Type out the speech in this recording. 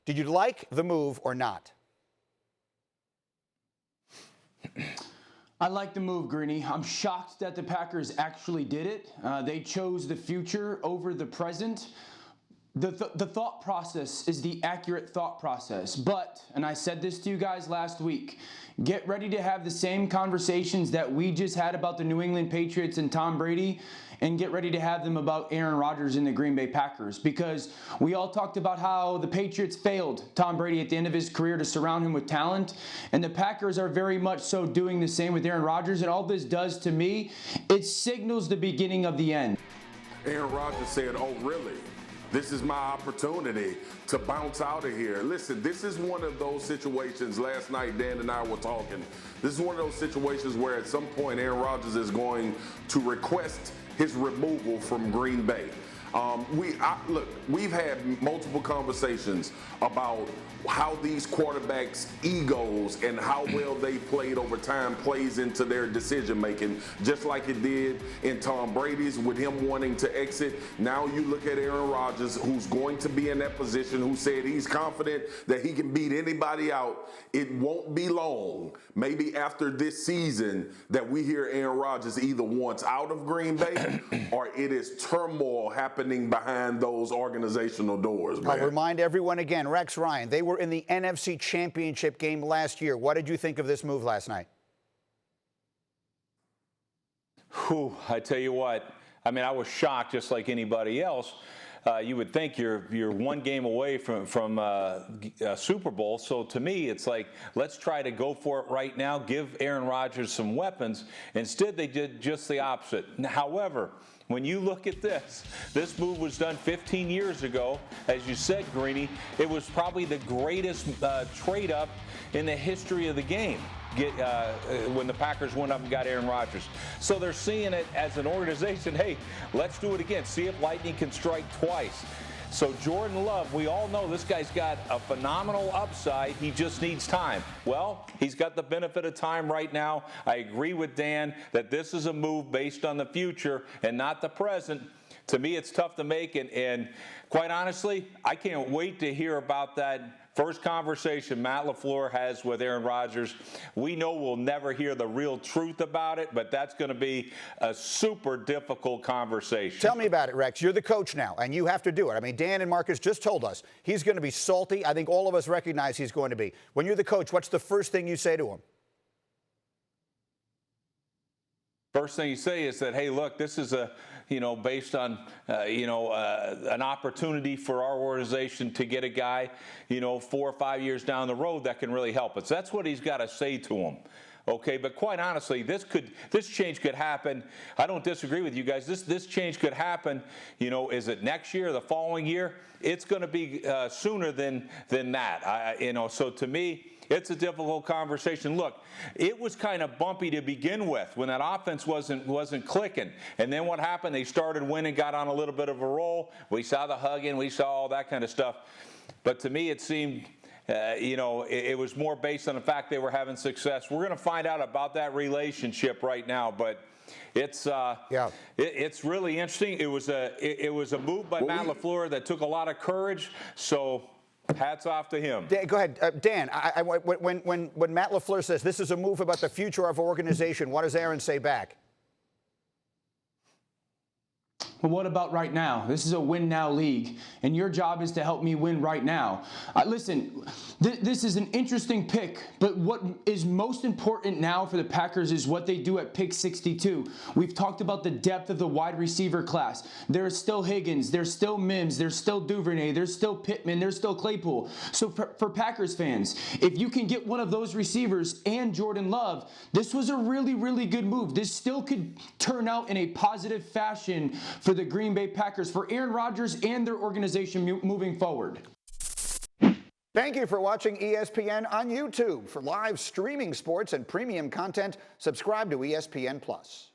Did you like the move or not? I like the move, Greeny. I'm shocked that the Packers actually did it. They chose the future over the present. The thought process is the accurate thought process. But, and I said this to you guys last week, get ready to have the same conversations that we just had about the New England Patriots and Tom Brady, and get ready to have them about Aaron Rodgers and the Green Bay Packers. Because we all talked about how the Patriots failed Tom Brady at the end of his career to surround him with talent, and the Packers are very much so doing the same with Aaron Rodgers. And all this does to me, it signals the beginning of the end. Aaron Rodgers said, "Oh, really? This is my opportunity to bounce out of here." Listen, this is one of those situations. Last night, Dan and I were talking. This is one of those situations where at some point Aaron Rodgers is going to request his removal from Green Bay. Look, we've had multiple conversations about how these quarterbacks' egos and how well they played over time plays into their decision making, just like it did in Tom Brady's with him wanting to exit. Now you look at Aaron Rodgers, who's going to be in that position, who said he's confident that he can beat anybody out. It won't be long, maybe after this season, that we hear Aaron Rodgers either wants out of Green Bay or it is turmoil happening behind those organizational doors, man. I'll remind everyone again, Rex Ryan, they were in the NFC Championship game last year. What did you think of this move last night? Whew, I tell you what, I mean, I was shocked just like anybody else. You would think you're one game away from a Super Bowl. So to me, it's like, let's try to go for it right now, give Aaron Rodgers some weapons. Instead, they did just the opposite. However, when you look at this move was done 15 years ago. As you said, Greeny, it was probably the greatest trade-up in the history of the game. When the Packers went up and got Aaron Rodgers. So they're seeing it as an organization, hey, let's do it again. See if lightning can strike twice. So Jordan Love, we all know this guy's got a phenomenal upside. He just needs time. Well, he's got the benefit of time right now. I agree with Dan that this is a move based on the future and not the present. To me, it's tough to make, and quite honestly, I can't wait to hear about that first conversation Matt LaFleur has with Aaron Rodgers. We know we'll never hear the real truth about it, but that's going to be a super difficult conversation. Tell me about it, Rex. You're the coach now, and you have to do it. I mean, Dan and Marcus just told us he's going to be salty. I think all of us recognize he's going to be. When you're the coach, what's the first thing you say to him? First thing you say is that, hey, look, this is based on, an opportunity for our organization to get a guy, 4 or 5 years down the road that can really help us. That's what he's got to say to him. Okay, but quite honestly, this change could happen. I don't disagree with you guys. This change could happen. Is it next year, the following year? It's going to be sooner than that. So to me, it's a difficult conversation. Look, it was kind of bumpy to begin with when that offense wasn't clicking. And then what happened? They started winning, got on a little bit of a roll. We saw the hugging, we saw all that kind of stuff. But to me, it seemed, it was more based on the fact they were having success. We're going to find out about that relationship right now, but it's really interesting. It was a move by Matt LaFleur that took a lot of courage. So hats off to him. Go ahead, Dan. When Matt LaFleur says this is a move about the future of our organization, what does Aaron say back? Well, what about right now? This is a win-now league, and your job is to help me win right now. Listen, this is an interesting pick, but what is most important now for the Packers is what they do at pick 62. We've talked about the depth of the wide receiver class. There's still Higgins, there's still Mims, there's still Duvernay, there's still Pittman, there's still Claypool. So for Packers fans, if you can get one of those receivers and Jordan Love, this was a really, really good move. This still could turn out in a positive fashion for the Green Bay Packers, for Aaron Rodgers and their organization moving forward. Thank you for watching ESPN on YouTube. For live streaming sports and premium content, subscribe to ESPN+.